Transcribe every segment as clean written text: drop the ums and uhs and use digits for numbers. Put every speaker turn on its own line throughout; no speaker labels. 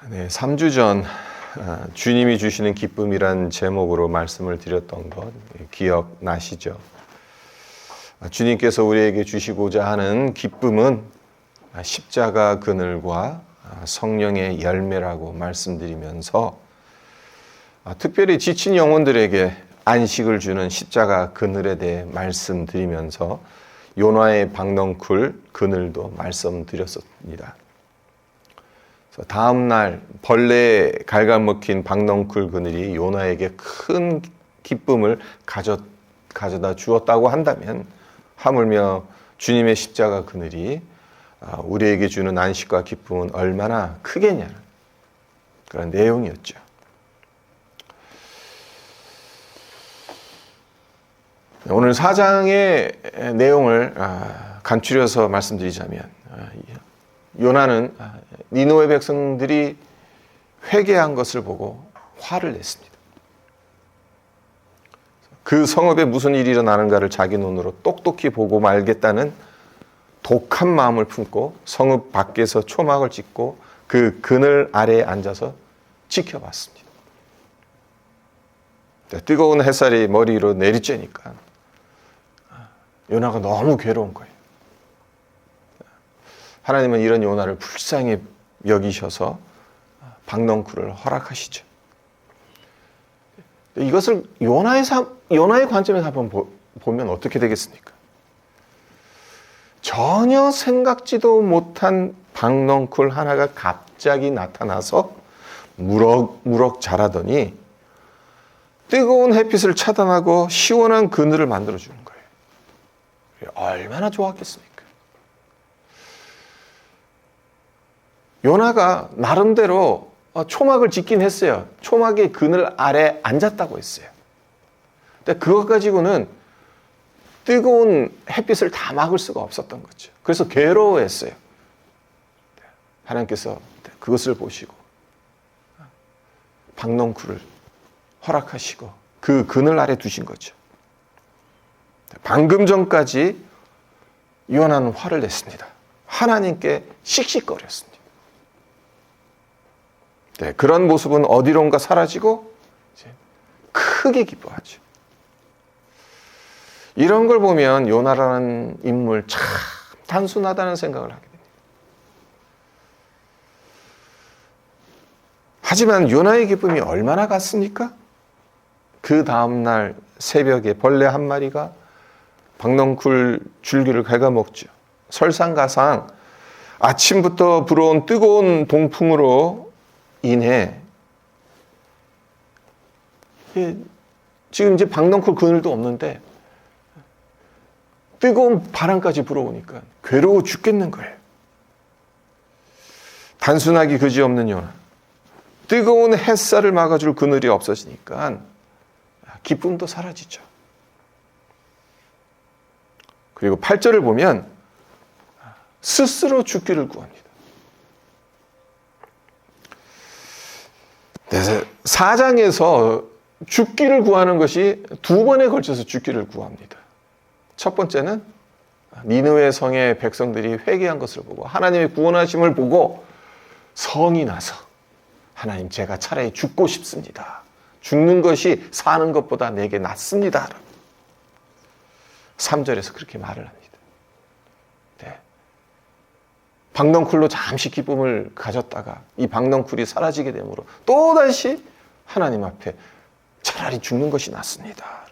네, 3주 전 주님이 주시는 기쁨이란 제목으로 말씀을 드렸던 것 기억나시죠? 주님께서 우리에게 주시고자 하는 기쁨은 십자가 그늘과 성령의 열매라고 말씀드리면서 특별히 지친 영혼들에게 안식을 주는 십자가 그늘에 대해 말씀드리면서 요나의 박넝쿨 그늘도 말씀드렸습니다. 다음 날 벌레에 갉아먹힌 박넝쿨 그늘이 요나에게 큰 기쁨을 가져다 주었다고 한다면 하물며 주님의 십자가 그늘이 우리에게 주는 안식과 기쁨은 얼마나 크겠냐는 그런 내용이었죠. 오늘 4장의 내용을 간추려서 말씀드리자면 요나는 니느웨 백성들이 회개한 것을 보고 화를 냈습니다. 그 성읍에 무슨 일이 일어나는가를 자기 눈으로 똑똑히 보고 말겠다는 독한 마음을 품고 성읍 밖에서 초막을 짓고 그 그늘 아래에 앉아서 지켜봤습니다. 뜨거운 햇살이 머리 위로 내리쬐니까 요나가 너무 괴로운 거예요. 하나님은 이런 요나를 불쌍히 여기셔서 박넝쿨을 허락하시죠. 이것을 요나의 관점에서 한번 보면 어떻게 되겠습니까? 전혀 생각지도 못한 박넝쿨 하나가 갑자기 나타나서 무럭무럭 자라더니 뜨거운 햇빛을 차단하고 시원한 그늘을 만들어주는 거예요. 얼마나 좋았겠습니까? 요나가 나름대로 초막을 짓긴 했어요. 초막의 그늘 아래 앉았다고 했어요. 근데 그것 가지고는 뜨거운 햇빛을 다 막을 수가 없었던 거죠. 그래서 괴로워했어요. 하나님께서 그것을 보시고 박넝쿨을 허락하시고 그 그늘 아래 두신 거죠. 방금 전까지 요나는 화를 냈습니다. 하나님께 씩씩거렸습니다. 네, 그런 모습은 어디론가 사라지고 이제 크게 기뻐하죠. 이런 걸 보면 요나라는 인물 참 단순하다는 생각을 하게 됩니다. 하지만 요나의 기쁨이 얼마나 갔습니까? 그 다음날 새벽에 벌레 한 마리가 박넝쿨 줄기를 갉아먹죠. 설상가상 아침부터 불어온 뜨거운 동풍으로 인해 지금 이제 박넝쿨 그늘도 없는데 뜨거운 바람까지 불어오니까 괴로워 죽겠는 거예요. 단순하기 그지없는 요나. 뜨거운 햇살을 막아줄 그늘이 없어지니까 기쁨도 사라지죠. 그리고 8절을 보면 스스로 죽기를 구합니다. 4장에서 죽기를 구하는 것이 두 번에 걸쳐서 죽기를 구합니다. 첫 번째는 니느웨 성의 백성들이 회개한 것을 보고 하나님의 구원하심을 보고 성이 나서 하나님 제가 차라리 죽고 싶습니다. 죽는 것이 사는 것보다 내게 낫습니다. 3절에서 그렇게 말을 합니다. 네. 박넝쿨로 잠시 기쁨을 가졌다가 이 박넝쿨이 사라지게 되므로 또다시 하나님 앞에 차라리 죽는 것이 낫습니다.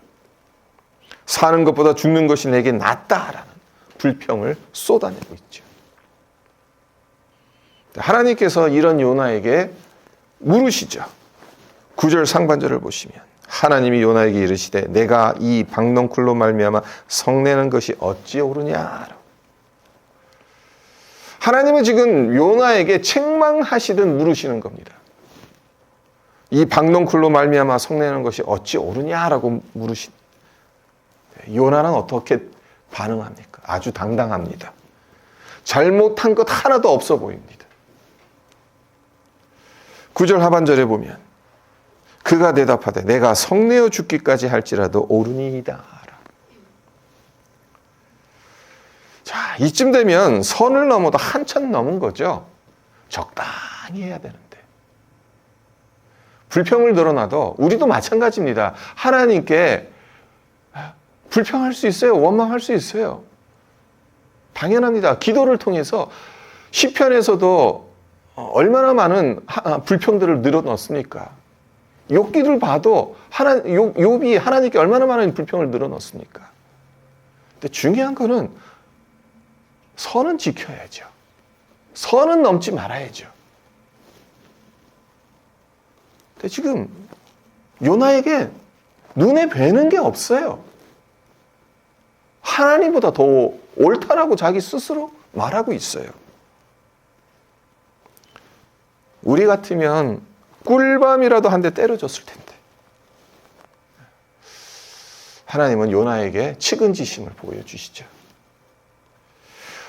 사는 것보다 죽는 것이 내게 낫다라는 불평을 쏟아내고 있죠. 하나님께서 이런 요나에게 물으시죠. 9절 상반절을 보시면 하나님이 요나에게 이르시되 내가 이 박넝쿨로 말미암아 성내는 것이 어찌 옳으냐. 하나님은 지금 요나에게 책망하시듯 물으시는 겁니다. 이 박넝쿨로 말미암아 성내는 것이 어찌 옳으냐라고 물으십니다. 요나는 어떻게 반응합니까? 아주 당당합니다. 잘못한 것 하나도 없어 보입니다. 9절 하반절에 보면 그가 대답하되 내가 성내어 죽기까지 할지라도 옳으니이다. 자, 이쯤 되면 선을 넘어도 한참 넘은 거죠. 적당히 해야 되는데 불평을 늘어놔도 우리도 마찬가지입니다. 하나님께 불평할 수 있어요. 원망할 수 있어요. 당연합니다. 기도를 통해서 시편에서도 얼마나 많은 불평들을 늘어놓습니까? 욥기를 봐도 욥이 하나님께 얼마나 많은 불평을 늘어놓습니까? 근데 중요한 거는 선은 지켜야죠. 선은 넘지 말아야죠. 근데 지금 요나에게 눈에 뵈는 게 없어요. 하나님보다 더 옳다라고 자기 스스로 말하고 있어요. 우리 같으면 꿀밤이라도 한 대 때려줬을 텐데. 하나님은 요나에게 측은지심을 보여주시죠.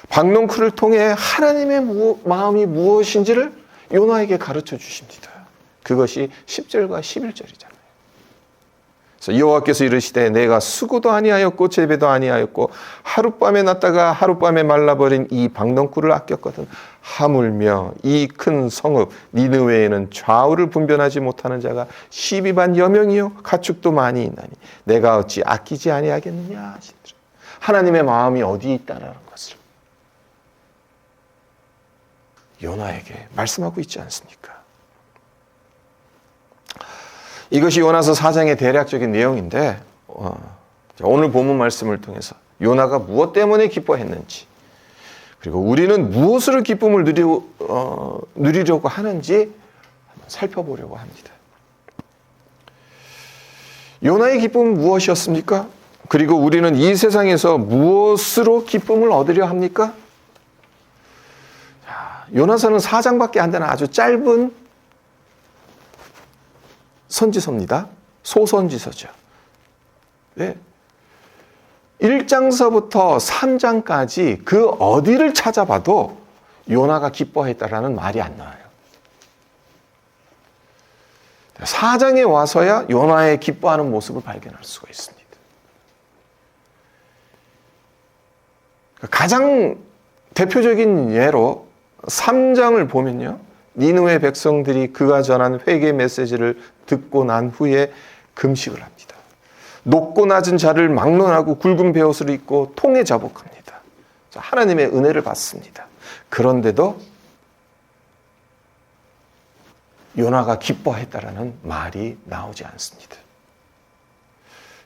박농쿨을 통해 하나님의 마음이 무엇인지를 요나에게 가르쳐 주십니다. 그것이 10절과 11절이잖아요. 그래서 여호와께서 이르시되 내가 수고도 아니하였고 재배도 아니하였고 하룻밤에 났다가 하룻밤에 말라버린 이 박농쿨을 아꼈거든. 하물며 이 큰 성읍 니느웨에는 좌우를 분별하지 못하는 자가 12만 여명이요 가축도 많이 있나니 내가 어찌 아끼지 아니하겠느냐 하시더라. 하나님의 마음이 어디에 있다는 것을 요나에게 말씀하고 있지 않습니까? 이것이 요나서 4장의 대략적인 내용인데 오늘 본문 말씀을 통해서 요나가 무엇 때문에 기뻐했는지 그리고 우리는 무엇으로 기쁨을 누리려고 하는지 한번 살펴보려고 합니다. 요나의 기쁨은 무엇이었습니까? 그리고 우리는 이 세상에서 무엇으로 기쁨을 얻으려 합니까? 요나서는 4장밖에 안 되는 아주 짧은 선지서입니다. 소선지서죠. 네. 1장서부터 3장까지 그 어디를 찾아봐도 요나가 기뻐했다라는 말이 안 나와요. 4장에 와서야 요나의 기뻐하는 모습을 발견할 수가 있습니다. 가장 대표적인 예로 3장을 보면요. 니느웨 백성들이 그가 전한 회개 메시지를 듣고 난 후에 금식을 합니다. 높고 낮은 자를 막론하고 굵은 베옷을 입고 통에 자복합니다. 하나님의 은혜를 받습니다. 그런데도 요나가 기뻐했다라는 말이 나오지 않습니다.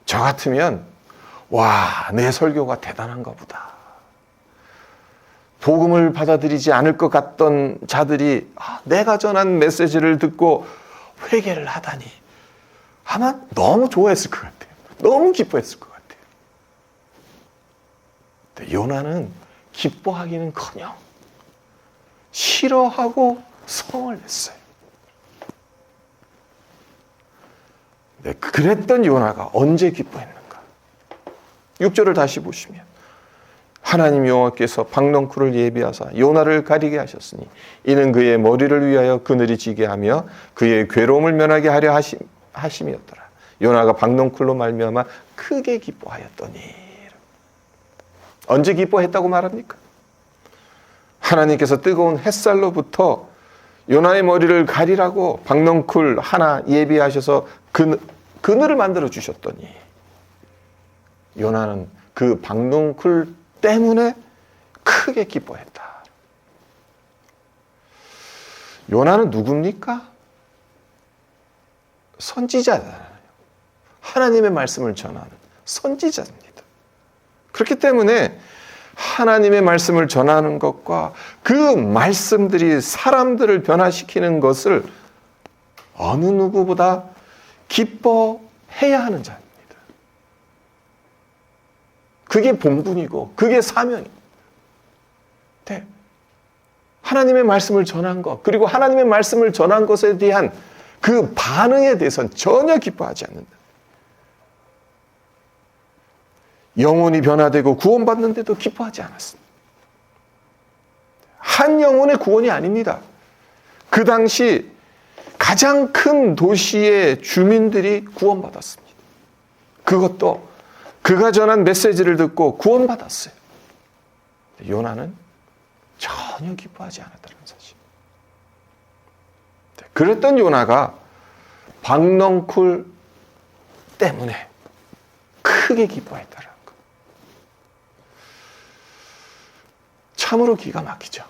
저 같으면 와, 내 설교가 대단한가 보다. 복음을 받아들이지 않을 것 같던 자들이 내가 전한 메시지를 듣고 회개를 하다니 아마 너무 좋아했을 것 같아요. 너무 기뻐했을 것 같아요. 근데 요나는 기뻐하기는커녕 싫어하고 성을 냈어요. 네, 그랬던 요나가 언제 기뻐했는가? 6절을 다시 보시면 하나님 여호와께서 박넝쿨을 예비하사 요나를 가리게 하셨으니 이는 그의 머리를 위하여 그늘이 지게 하며 그의 괴로움을 면하게 하려 하심이었더라. 요나가 박넝쿨로 말미암아 크게 기뻐하였더니. 언제 기뻐했다고 말합니까? 하나님께서 뜨거운 햇살로부터 요나의 머리를 가리라고 박넝쿨 하나 예비하셔서 그늘을 만들어 주셨더니 요나는 그 박넝쿨 때문에 크게 기뻐했다. 요나는 누굽니까? 선지자잖아요. 하나님의 말씀을 전하는 선지자입니다. 그렇기 때문에 하나님의 말씀을 전하는 것과 그 말씀들이 사람들을 변화시키는 것을 어느 누구보다 기뻐해야 하는 자입니다. 그게 본분이고 그게 사명입니다. 네. 하나님의 말씀을 전한 것 그리고 하나님의 말씀을 전한 것에 대한 그 반응에 대해서는 전혀 기뻐하지 않는다. 영혼이 변화되고 구원받는데도 기뻐하지 않았습니다. 한 영혼의 구원이 아닙니다. 그 당시 가장 큰 도시의 주민들이 구원받았습니다. 그것도 그가 전한 메시지를 듣고 구원받았어요. 요나는 전혀 기뻐하지 않았다는 사실. 그랬던 요나가 박넝쿨 때문에 크게 기뻐했다라는 것. 참으로 기가 막히죠.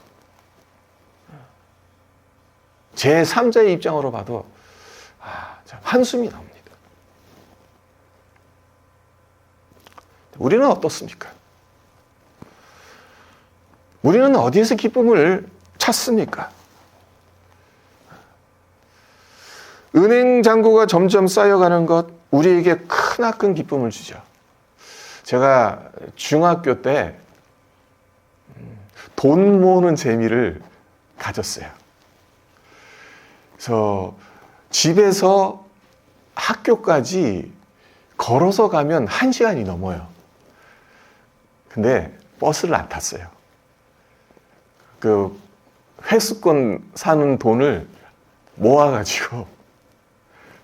제3자의 입장으로 봐도 참 한숨이 나옵니다. 우리는 어떻습니까? 우리는 어디에서 기쁨을 찾습니까? 은행 잔고가 점점 쌓여가는 것, 우리에게 크나큰 기쁨을 주죠. 제가 중학교 때 돈 모으는 재미를 가졌어요. 그래서 집에서 학교까지 걸어서 가면 1시간이 넘어요. 근데 버스를 안 탔어요. 그 회수권 사는 돈을 모아가지고.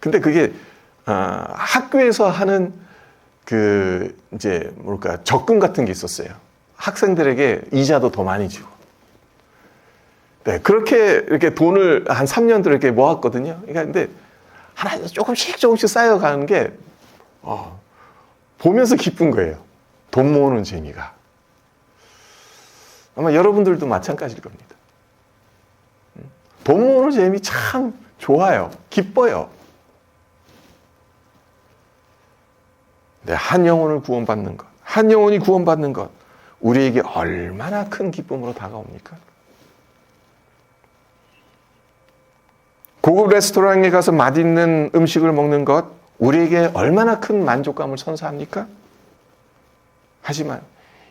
근데 그게 학교에서 하는 이제 적금 같은 게 있었어요. 학생들에게 이자도 더 많이 주고. 네, 그렇게 이렇게 돈을 한 3년 동안 이렇게 모았거든요. 그러니까 근데 하나 조금씩 쌓여가는 게 보면서 기쁜 거예요. 돈 모으는 재미가. 아마 여러분들도 마찬가지일 겁니다. 돈 모으는 재미 참 좋아요. 기뻐요. 네, 한 영혼을 구원받는 것, 한 영혼이 구원받는 것, 우리에게 얼마나 큰 기쁨으로 다가옵니까? 고급 레스토랑에 가서 맛있는 음식을 먹는 것, 우리에게 얼마나 큰 만족감을 선사합니까? 하지만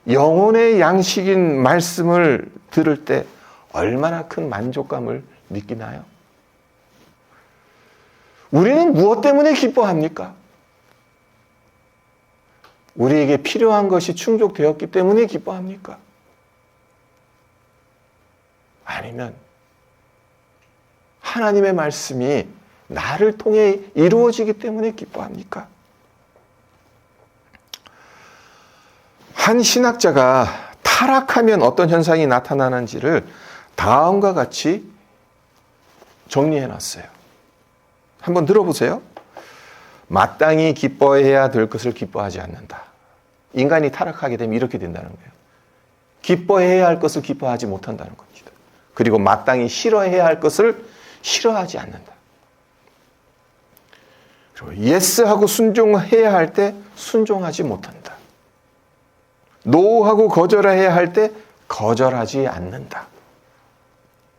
영혼의 양식인 말씀을 들을 때 얼마나 큰 만족감을 느끼나요? 우리는 무엇 때문에 기뻐합니까? 우리에게 필요한 것이 충족되었기 때문에 기뻐합니까? 아니면 하나님의 말씀이 나를 통해 이루어지기 때문에 기뻐합니까? 한 신학자가 타락하면 어떤 현상이 나타나는지를 다음과 같이 정리해 놨어요. 한번 들어보세요. 마땅히 기뻐해야 될 것을 기뻐하지 않는다. 인간이 타락하게 되면 이렇게 된다는 거예요. 기뻐해야 할 것을 기뻐하지 못한다는 겁니다. 그리고 마땅히 싫어해야 할 것을 싫어하지 않는다. 그리고 예스하고 순종해야 할 때 순종하지 못한다. 노하고 거절해야 할 때 거절하지 않는다.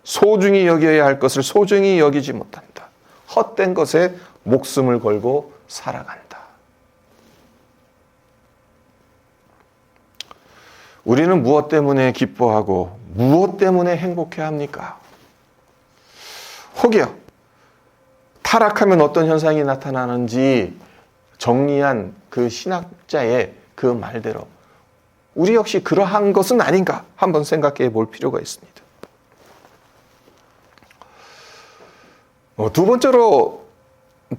소중히 여겨야 할 것을 소중히 여기지 못한다. 헛된 것에 목숨을 걸고 살아간다. 우리는 무엇 때문에 기뻐하고 무엇 때문에 행복해합니까? 혹여 타락하면 어떤 현상이 나타나는지 정리한 그 신학자의 그 말대로 우리 역시 그러한 것은 아닌가 한번 생각해 볼 필요가 있습니다. 두 번째로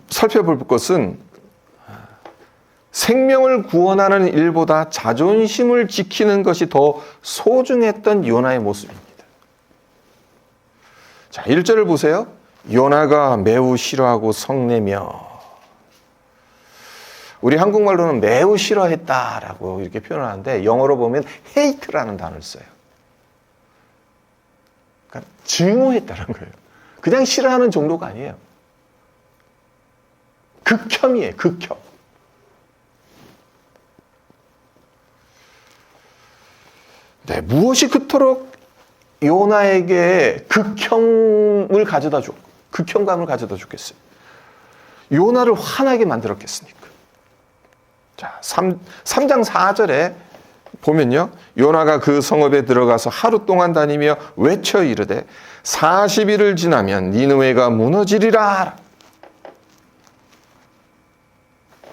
살펴볼 것은 생명을 구원하는 일보다 자존심을 지키는 것이 더 소중했던 요나의 모습입니다. 자, 1절을 보세요. 요나가 매우 싫어하고 성내며. 우리 한국말로는 매우 싫어했다라고 이렇게 표현하는데 영어로 보면 hate라는 단어를 써요. 그러니까 증오했다는 거예요. 그냥 싫어하는 정도가 아니에요. 극혐이에요. 극혐. 네, 무엇이 그토록 요나에게 극혐감을 가져다 줬겠어요? 요나를 화나게 만들었겠습니까? 자, 3장 4절에 보면요. 요나가 그 성읍에 들어가서 하루 동안 다니며 외쳐 이르되 40일을 지나면 니느웨가 무너지리라.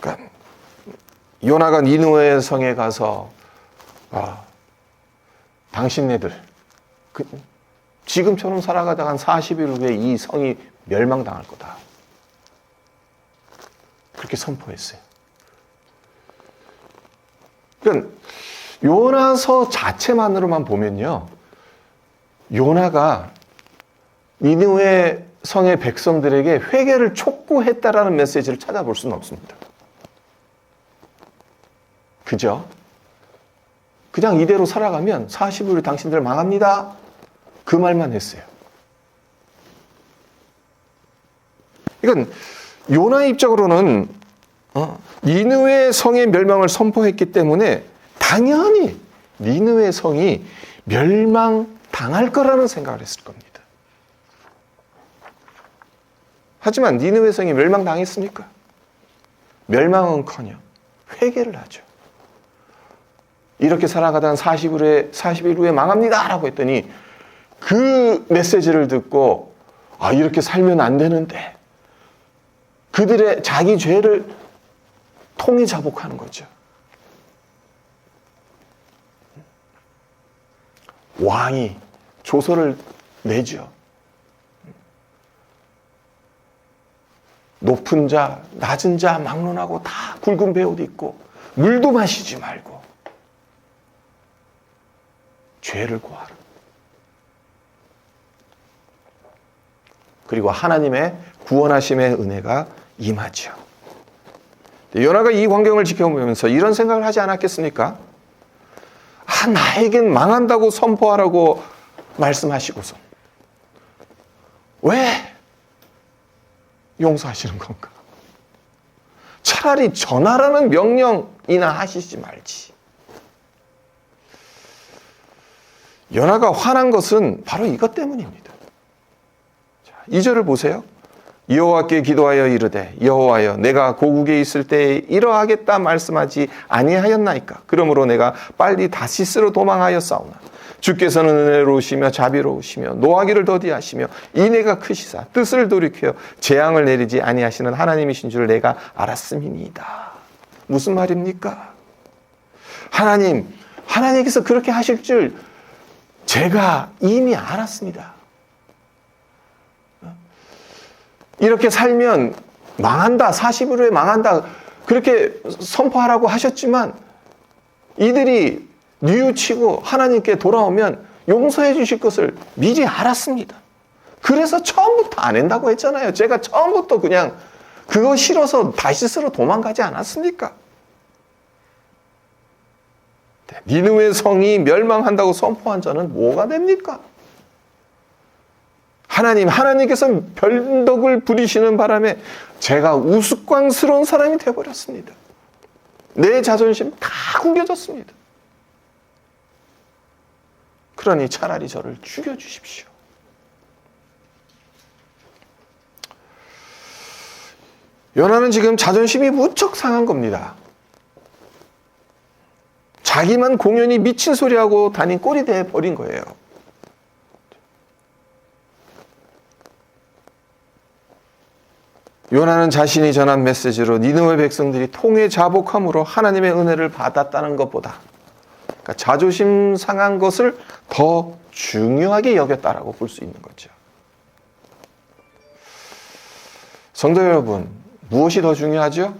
그러니까 요나가 니느웨 성에 가서 당신네들 지금처럼 살아가다가 한 40일 후에 이 성이 멸망당할 거다. 그렇게 선포했어요. 그러니까 요나서 자체만으로만 보면요. 요나가 니느웨 성의 백성들에게 회개를 촉구했다라는 메시지를 찾아볼 수는 없습니다. 그죠? 그냥 이대로 살아가면 40일 당신들 망합니다. 그 말만 했어요. 이건 요나의 입장으로는 니느웨 성의 멸망을 선포했기 때문에 당연히 니느웨 성이 멸망당할 거라는 생각을 했을 겁니다. 하지만 니느웨 성이 멸망당했습니까? 멸망은커녕 회개를 하죠. 이렇게 살아가다가 40일 후에 망합니다 라고 했더니 그 메시지를 듣고 이렇게 살면 안 되는데 그들의 자기 죄를 통해 자복하는 거죠. 왕이 조서를 내죠. 높은 자, 낮은 자 막론하고 다 굵은 베옷 입고 물도 마시지 말고 죄를 고하라. 그리고 하나님의 구원하심의 은혜가 임하죠. 요나가 이 광경을 지켜보면서 이런 생각을 하지 않았겠습니까? 나에겐 망한다고 선포하라고 말씀하시고서 왜 용서하시는 건가? 차라리 전하라는 명령이나 하시지 말지. 요나가 화난 것은 바로 이것 때문입니다. 2절을 보세요. 여호와께 기도하여 이르되 여호와여 내가 고국에 있을 때에 이러하겠다 말씀하지 아니하였나이까. 그러므로 내가 빨리 다시스로 도망하였사오나 주께서는 은혜로우시며 자비로우시며 노하기를 더디하시며 인애가 크시사 뜻을 돌이켜 재앙을 내리지 아니하시는 하나님이신 줄 내가 알았음이니이다. 무슨 말입니까? 하나님께서 그렇게 하실 줄 제가 이미 알았습니다. 이렇게 살면 망한다, 40일 후에 망한다, 그렇게 선포하라고 하셨지만 이들이 뉘우치고 하나님께 돌아오면 용서해 주실 것을 미리 알았습니다. 그래서 처음부터 안 한다고 했잖아요. 제가 처음부터 그냥 그거 싫어서 다시스로 도망가지 않았습니까? 니느웨 성이 멸망한다고 선포한 자는 뭐가 됩니까? 하나님께서 변덕을 부리시는 바람에 제가 우스꽝스러운 사람이 되어버렸습니다. 내 자존심 다 구겨졌습니다. 그러니 차라리 저를 죽여주십시오. 요나는 지금 자존심이 무척 상한 겁니다. 자기만 공연히 미친 소리하고 다닌 꼴이 돼버린 거예요. 요나는 자신이 전한 메시지로 니느웨 백성들이 통해 자복함으로 하나님의 은혜를 받았다는 것보다 그러니까 자존심 상한 것을 더 중요하게 여겼다라고 볼 수 있는 거죠. 성도 여러분, 무엇이 더 중요하죠?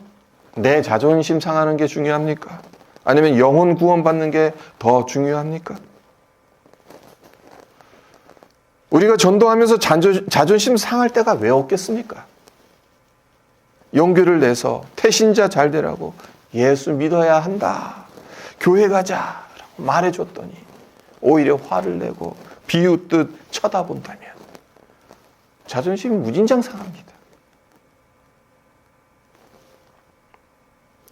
내 자존심 상하는 게 중요합니까? 아니면 영혼 구원받는 게 더 중요합니까? 우리가 전도하면서 자존심 상할 때가 왜 없겠습니까? 용기를 내서 태신자 잘 되라고 예수 믿어야 한다, 교회 가자 라고 말해줬더니 오히려 화를 내고 비웃듯 쳐다본다면 자존심이 무진장 상합니다.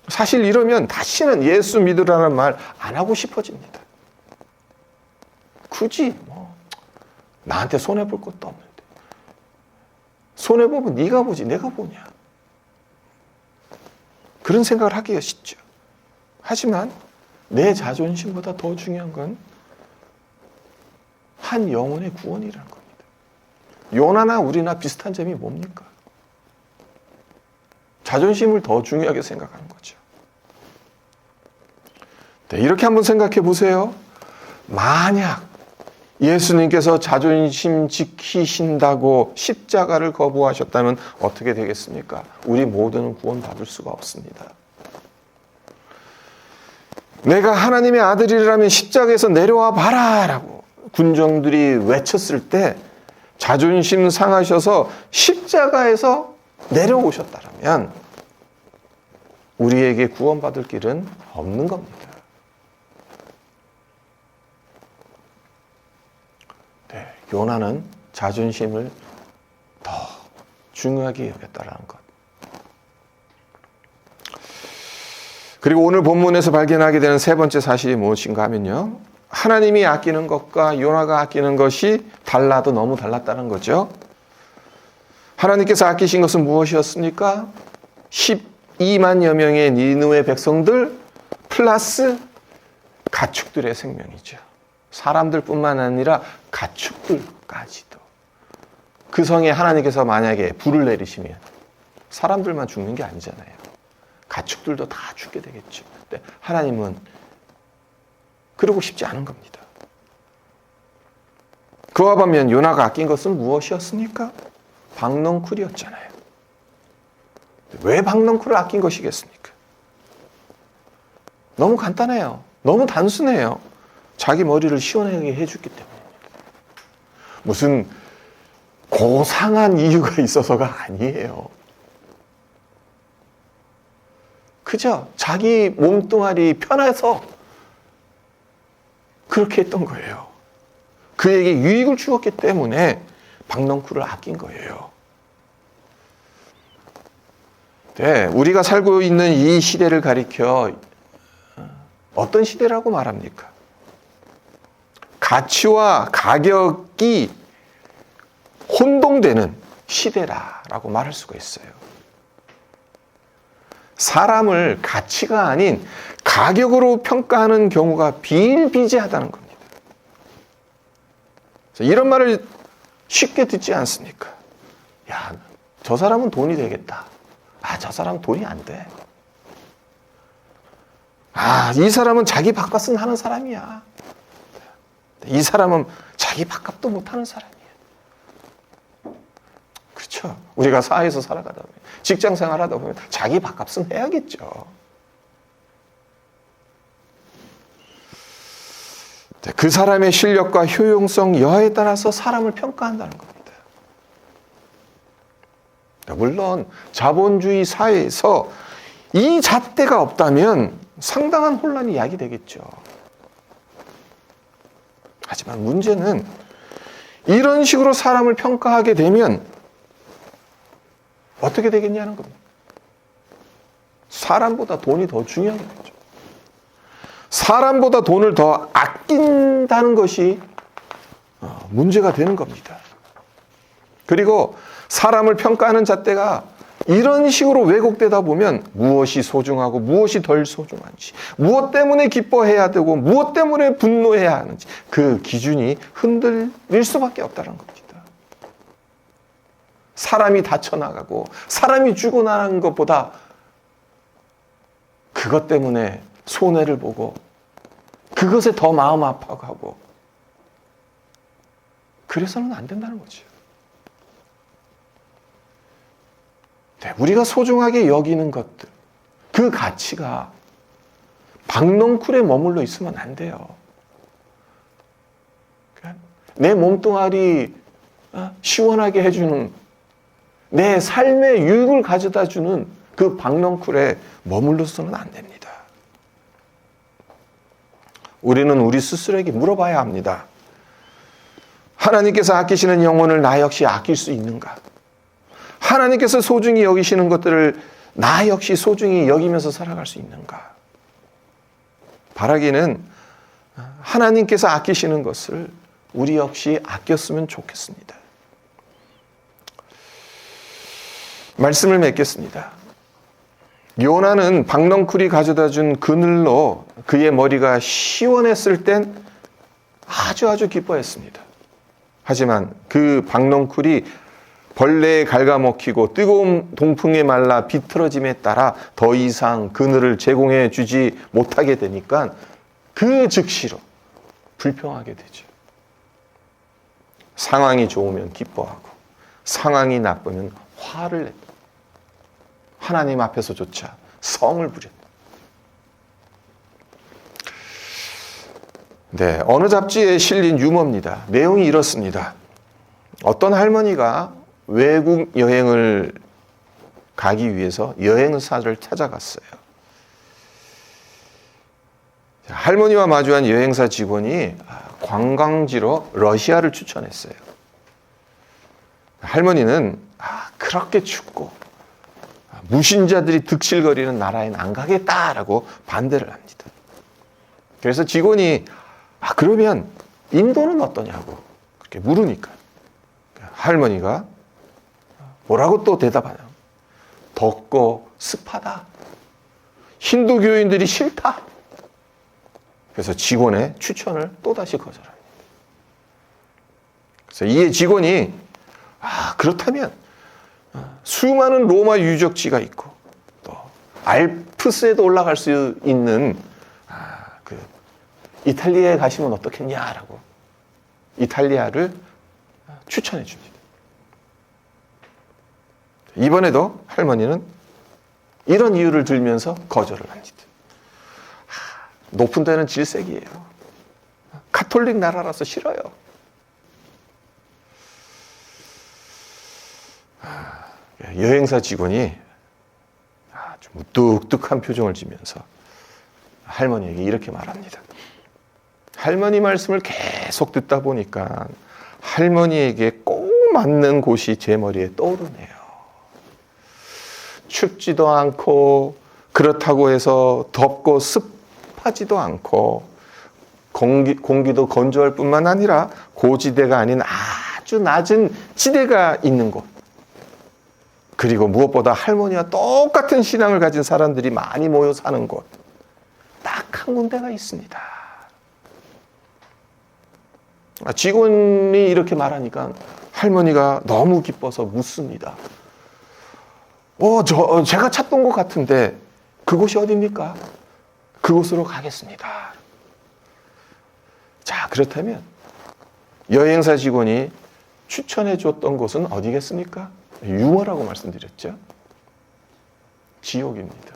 사실 이러면 다시는 예수 믿으라는 말 안 하고 싶어집니다. 굳이 나한테 손해볼 것도 없는데 손해보면 네가 보지 내가 보냐, 그런 생각을 하기가 쉽죠. 하지만 내 자존심보다 더 중요한 건 한 영혼의 구원이라는 겁니다. 요나나 우리나 비슷한 점이 뭡니까? 자존심을 더 중요하게 생각하는 거죠. 네, 이렇게 한번 생각해 보세요. 만약 예수님께서 자존심 지키신다고 십자가를 거부하셨다면 어떻게 되겠습니까? 우리 모두는 구원받을 수가 없습니다. 내가 하나님의 아들이라면 십자가에서 내려와 봐라 라고 군정들이 외쳤을 때 자존심 상하셔서 십자가에서 내려오셨다면 우리에게 구원받을 길은 없는 겁니다. 네, 요나는 자존심을 더 중요하게 여겼다라는 것. 그리고 오늘 본문에서 발견하게 되는 세 번째 사실이 무엇인가 하면요, 하나님이 아끼는 것과 요나가 아끼는 것이 달라도 너무 달랐다는 거죠. 하나님께서 아끼신 것은 무엇이었습니까? 12만여 명의 니느웨 백성들 플러스 가축들의 생명이죠. 사람들뿐만 아니라 가축들까지도. 그 성에 하나님께서 만약에 불을 내리시면 사람들만 죽는 게 아니잖아요. 가축들도 다 죽게 되겠죠. 근데 하나님은 그러고 싶지 않은 겁니다. 그와 반면 요나가 아낀 것은 무엇이었습니까? 박넝쿨이었잖아요. 왜 박넝쿨을 아낀 것이겠습니까? 너무 간단해요. 너무 단순해요. 자기 머리를 시원하게 해줬기 때문입니다. 무슨 고상한 이유가 있어서가 아니에요. 그저 자기 몸뚱아리 편해서 그렇게 했던 거예요. 그에게 유익을 주었기 때문에 박넝쿨을 아낀 거예요. 네, 우리가 살고 있는 이 시대를 가리켜 어떤 시대라고 말합니까? 가치와 가격이 혼동되는 시대라고 말할 수가 있어요. 사람을 가치가 아닌 가격으로 평가하는 경우가 비일비재하다는 겁니다. 이런 말을 쉽게 듣지 않습니까? 야, 저 사람은 돈이 되겠다. 아, 저 사람은 돈이 안 돼. 아, 이 사람은 자기 밥값은 하는 사람이야. 이 사람은 자기 밥값도 못하는 사람이야. 그렇죠. 우리가 사회에서 살아가다 보면, 직장 생활하다 보면 자기 밥값은 해야겠죠. 그 사람의 실력과 효용성, 여하에 따라서 사람을 평가한다는 겁니다. 물론 자본주의 사회에서 이 잣대가 없다면 상당한 혼란이 야기되겠죠. 하지만 문제는 이런 식으로 사람을 평가하게 되면 어떻게 되겠냐는 겁니다. 사람보다 돈이 더 중요한 거죠. 사람보다 돈을 더 아낀다는 것이 문제가 되는 겁니다. 그리고 사람을 평가하는 잣대가 이런 식으로 왜곡되다 보면 무엇이 소중하고 무엇이 덜 소중한지, 무엇 때문에 기뻐해야 되고 무엇 때문에 분노해야 하는지 그 기준이 흔들릴 수밖에 없다는 겁니다. 사람이 다쳐나가고 사람이 죽어나가는 것보다 그것 때문에 손해를 보고 그것에 더 마음 아파하고 그래서는 안 된다는 거죠. 네, 우리가 소중하게 여기는 것들, 그 가치가 박넝쿨에 머물러 있으면 안 돼요. 내 몸뚱아리 시원하게 해주는, 내 삶의 유익을 가져다 주는 그 박넝쿨에 머물러서는 안 됩니다. 우리는 우리 스스로에게 물어봐야 합니다. 하나님께서 아끼시는 영혼을 나 역시 아낄 수 있는가? 하나님께서 소중히 여기시는 것들을 나 역시 소중히 여기면서 살아갈 수 있는가? 바라기는 하나님께서 아끼시는 것을 우리 역시 아꼈으면 좋겠습니다. 말씀을 맺겠습니다. 요나는 박넝쿨이 가져다 준 그늘로 그의 머리가 시원했을 땐 아주 기뻐했습니다. 하지만 그 박넝쿨이 벌레에 갉아먹히고 뜨거운 동풍에 말라 비틀어짐에 따라 더 이상 그늘을 제공해 주지 못하게 되니까 그 즉시로 불평하게 되죠. 상황이 좋으면 기뻐하고 상황이 나쁘면 화를 냈다. 하나님 앞에서조차 성을 부렸다. 네, 어느 잡지에 실린 유머입니다. 내용이 이렇습니다. 어떤 할머니가 외국 여행을 가기 위해서 여행사를 찾아갔어요. 할머니와 마주한 여행사 직원이 관광지로 러시아를 추천했어요. 할머니는 그렇게 춥고 무신자들이 득실거리는 나라엔 안 가겠다라고 반대를 합니다. 그래서 직원이 그러면 인도는 어떠냐고 그렇게 물으니까 할머니가 뭐라고 또 대답하냐. 덥고 습하다. 힌두교인들이 싫다. 그래서 직원의 추천을 또다시 거절합니다. 그래서 이에 직원이 그렇다면 수많은 로마 유적지가 있고 또 알프스에도 올라갈 수 있는 그 이탈리아에 가시면 어떻겠냐라고 이탈리아를 추천해 줍니다. 이번에도 할머니는 이런 이유를 들면서 거절을 합니다. 높은 데는 질색이에요. 가톨릭 나라라서 싫어요. 여행사 직원이 아주 무뚝뚝한 표정을 지면서 할머니에게 이렇게 말합니다. 할머니 말씀을 계속 듣다 보니까 할머니에게 꼭 맞는 곳이 제 머리에 떠오르네요. 춥지도 않고 그렇다고 해서 덥고 습하지도 않고 공기도 건조할 뿐만 아니라 고지대가 아닌 아주 낮은 지대가 있는 곳. 그리고 무엇보다 할머니와 똑같은 신앙을 가진 사람들이 많이 모여 사는 곳. 딱 한 군데가 있습니다. 직원이 이렇게 말하니까 할머니가 너무 기뻐서 묻습니다. 제가 찾던 곳 같은데 그곳이 어디입니까? 그곳으로 가겠습니다. 자, 그렇다면 여행사 직원이 추천해 줬던 곳은 어디겠습니까? 유머라고 말씀드렸죠. 지옥입니다.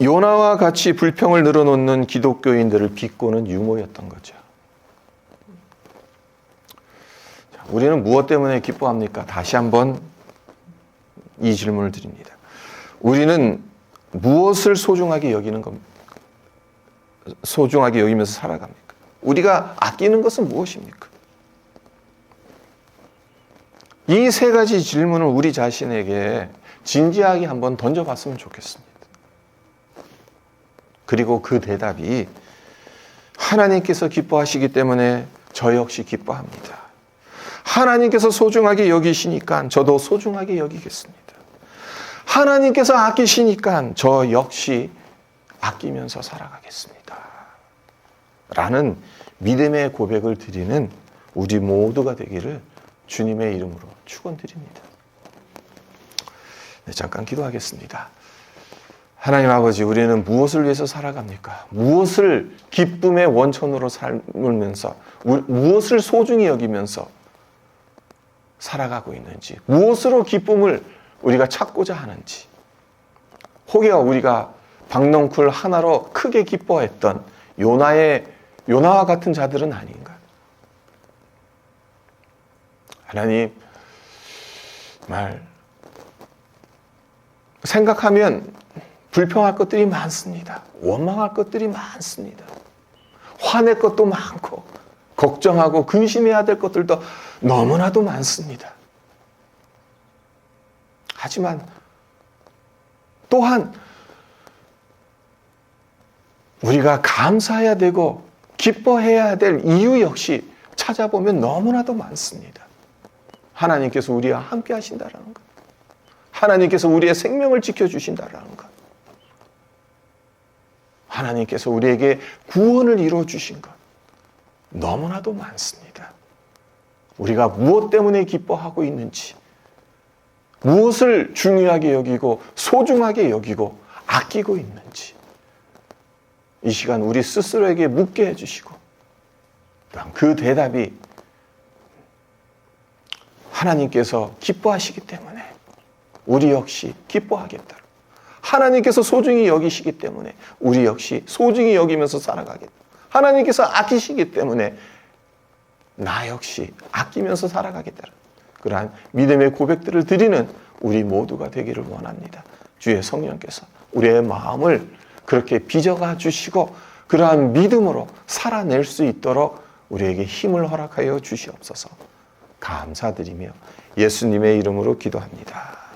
요나와 같이 불평을 늘어놓는 기독교인들을 비꼬는 유머였던 거죠. 우리는 무엇 때문에 기뻐합니까? 다시 한번 이 질문을 드립니다. 우리는 무엇을 소중하게 여기는 겁니까? 소중하게 여기면서 살아갑니까? 우리가 아끼는 것은 무엇입니까? 이 세 가지 질문을 우리 자신에게 진지하게 한번 던져봤으면 좋겠습니다. 그리고 그 대답이 하나님께서 기뻐하시기 때문에 저 역시 기뻐합니다. 하나님께서 소중하게 여기시니까 저도 소중하게 여기겠습니다. 하나님께서 아끼시니까 저 역시 아끼면서 살아가겠습니다. 라는 믿음의 고백을 드리는 우리 모두가 되기를 주님의 이름으로 축원드립니다. 네, 잠깐 기도하겠습니다. 하나님 아버지, 우리는 무엇을 위해서 살아갑니까? 무엇을 기쁨의 원천으로 살면서, 무엇을 소중히 여기면서 살아가고 있는지, 무엇으로 기쁨을 우리가 찾고자 하는지, 혹여 우리가 박넝쿨 하나로 크게 기뻐했던 요나와 같은 자들은 아닌가? 하나님, 생각하면 불평할 것들이 많습니다. 원망할 것들이 많습니다. 화낼 것도 많고 걱정하고 근심해야 될 것들도 너무나도 많습니다. 하지만 또한 우리가 감사해야 되고 기뻐해야 될 이유 역시 찾아보면 너무나도 많습니다. 하나님께서 우리와 함께 하신다라는 것. 하나님께서 우리의 생명을 지켜주신다라는 것. 하나님께서 우리에게 구원을 이루어주신 것. 너무나도 많습니다. 우리가 무엇 때문에 기뻐하고 있는지, 무엇을 중요하게 여기고 소중하게 여기고 아끼고 있는지 이 시간 우리 스스로에게 묻게 해주시고 그 대답이 하나님께서 기뻐하시기 때문에 우리 역시 기뻐하겠다. 하나님께서 소중히 여기시기 때문에 우리 역시 소중히 여기면서 살아가겠다. 하나님께서 아끼시기 때문에 나 역시 아끼면서 살아가겠다. 그러한 믿음의 고백들을 드리는 우리 모두가 되기를 원합니다. 주의 성령께서 우리의 마음을 그렇게 빚어가 주시고 그러한 믿음으로 살아낼 수 있도록 우리에게 힘을 허락하여 주시옵소서. 감사드리며 예수님의 이름으로 기도합니다.